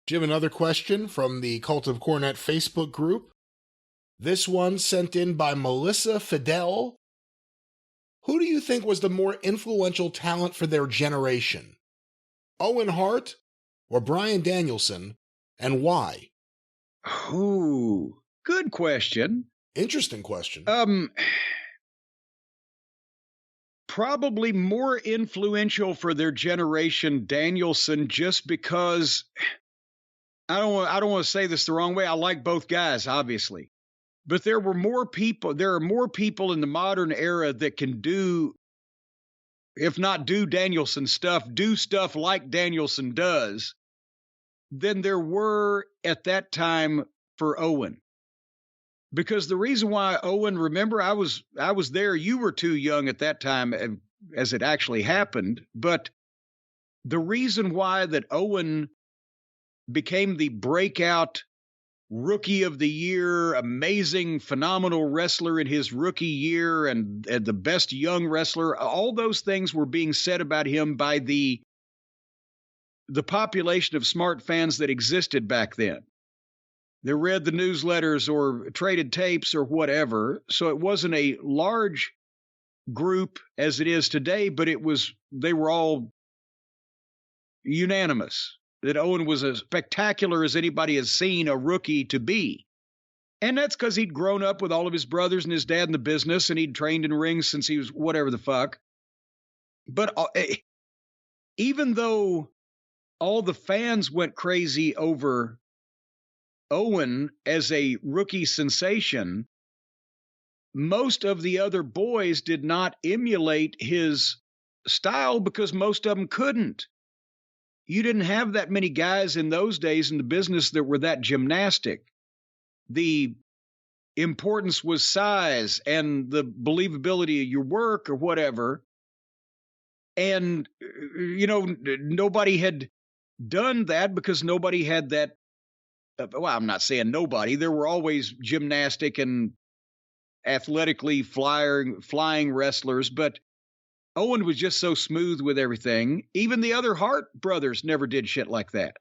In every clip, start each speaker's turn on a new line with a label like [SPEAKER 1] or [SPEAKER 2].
[SPEAKER 1] Jim, another question from the Cult of Cornette Facebook group. This one sent in by Melissa Fidel. Who do you think was the more influential talent for their generation? Owen Hart or Bryan Danielson, and why?
[SPEAKER 2] Ooh, good question.
[SPEAKER 1] Interesting question.
[SPEAKER 2] Probably more influential for their generation, Danielson, just because I don't want to say this the wrong way. I like both guys, obviously. But there are more people in the modern era that can do, if not do Danielson stuff, do stuff like Danielson does, than there were at that time for Owen. Because the reason why Owen, remember, I was there, you were too young at that time as it actually happened, but the reason why that Owen became the breakout rookie of the year, amazing, phenomenal wrestler in his rookie year, and the best young wrestler, all those things were being said about him by the population of smart fans that existed back then. They read the newsletters or traded tapes or whatever. So it wasn't a large group as it is today, but they were all unanimous that Owen was as spectacular as anybody has seen a rookie to be. And that's because he'd grown up with all of his brothers and his dad in the business, and he'd trained in rings since he was whatever the fuck. But even though all the fans went crazy over Owen as a rookie sensation, most of the other boys did not emulate his style because most of them couldn't. You didn't have that many guys in those days in the business that were that gymnastic. The importance was size and the believability of your work or whatever. And, nobody had done that because nobody had that. Well, I'm not saying nobody. There were always gymnastic and athletically flying wrestlers, but Owen was just so smooth with everything. Even the other Hart brothers never did shit like that.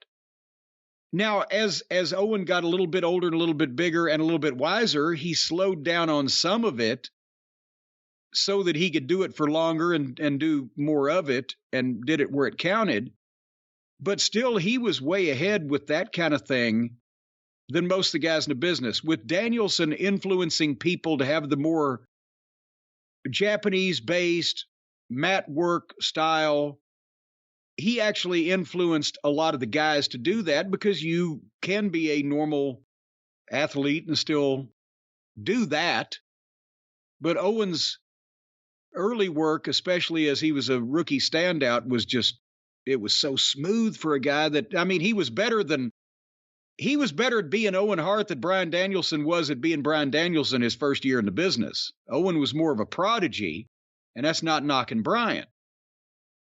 [SPEAKER 2] Now, as Owen got a little bit older and a little bit bigger and a little bit wiser, he slowed down on some of it so that he could do it for longer and do more of it and did it where it counted. But still, he was way ahead with that kind of thing than most of the guys in the business. With Danielson influencing people to have the more Japanese-based mat work style, he actually influenced a lot of the guys to do that because you can be a normal athlete and still do that. But Owen's early work, especially as he was a rookie standout, it was so smooth for a guy that, he was better at being Owen Hart than Bryan Danielson was at being Bryan Danielson his first year in the business. Owen was more of a prodigy, and that's not knocking Bryan.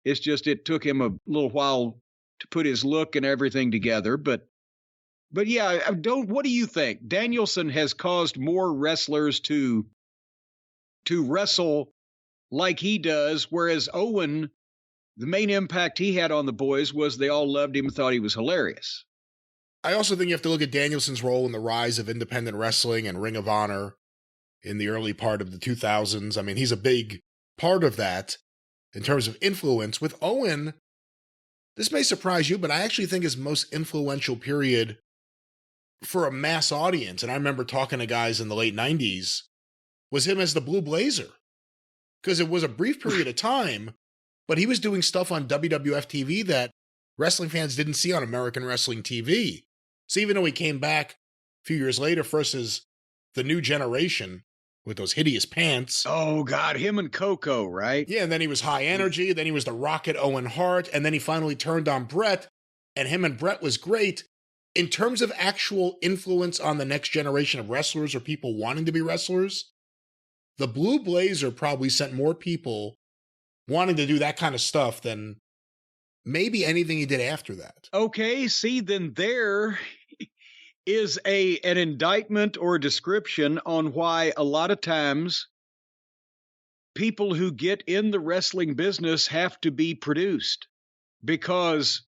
[SPEAKER 2] It's just it took him a little while to put his look and everything together. But yeah, what do you think? Danielson has caused more wrestlers to wrestle like he does, whereas Owen, the main impact he had on the boys was they all loved him and thought he was hilarious.
[SPEAKER 1] I also think you have to look at Danielson's role in the rise of independent wrestling and Ring of Honor in the early part of the 2000s. He's a big part of that in terms of influence. With Owen, this may surprise you, but I actually think his most influential period for a mass audience, and I remember talking to guys in the late 90s, was him as the Blue Blazer. Because it was a brief period of time, but he was doing stuff on WWF TV that wrestling fans didn't see on American Wrestling TV. So even though he came back a few years later, first as the New Generation with those hideous pants.
[SPEAKER 2] Oh, God, him and Coco, right?
[SPEAKER 1] Yeah, and then he was High Energy, then he was the Rocket Owen Hart, and then he finally turned on Bret, and him and Bret was great. In terms of actual influence on the next generation of wrestlers or people wanting to be wrestlers, the Blue Blazer probably sent more people wanting to do that kind of stuff than maybe anything he did after that.
[SPEAKER 2] Okay, see, then there is an indictment or a description on why a lot of times people who get in the wrestling business have to be produced. Because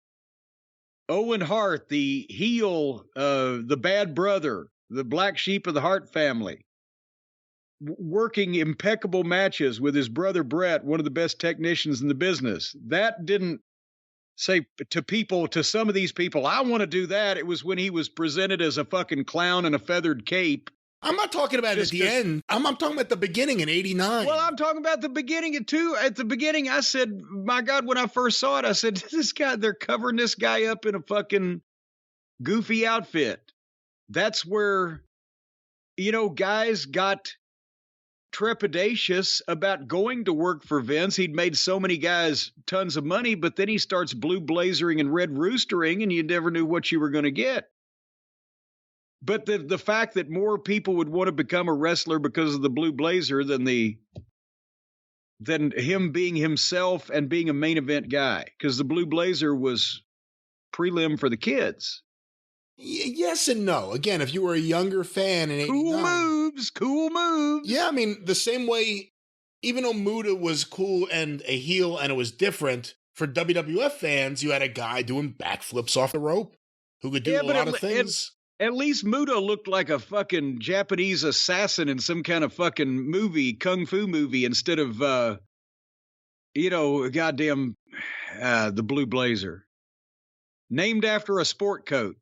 [SPEAKER 2] Owen Hart, the heel, the bad brother, the black sheep of the Hart family, working impeccable matches with his brother Brett, one of the best technicians in the business. That didn't say to some of these people, I want to do that. It was when he was presented as a fucking clown in a feathered cape.
[SPEAKER 1] I'm not talking about at the end. I'm talking about the beginning in '89.
[SPEAKER 2] Well, I'm talking about the beginning too. At the beginning, I said, my God, when I first saw it, I said, this guy, they're covering this guy up in a fucking goofy outfit. That's where, guys got trepidatious about going to work for Vince. He'd made so many guys tons of money, but then he starts blue blazering and red roostering, and you never knew what you were going to get. But the fact that more people would want to become a wrestler because of the blue blazer than him being himself and being a main event guy, because the blue blazer was prelim for the kids.
[SPEAKER 1] Yes and no. Again, if you were a younger fan in '89,
[SPEAKER 2] cool moves.
[SPEAKER 1] Yeah, I mean, the same way, even though Muta was cool and a heel and it was different, for WWF fans, you had a guy doing backflips off the rope who could do a lot of things.
[SPEAKER 2] At least Muta looked like a fucking Japanese assassin in some kind of fucking movie, kung fu movie, instead of, goddamn, the blue blazer. Named after a sport coat.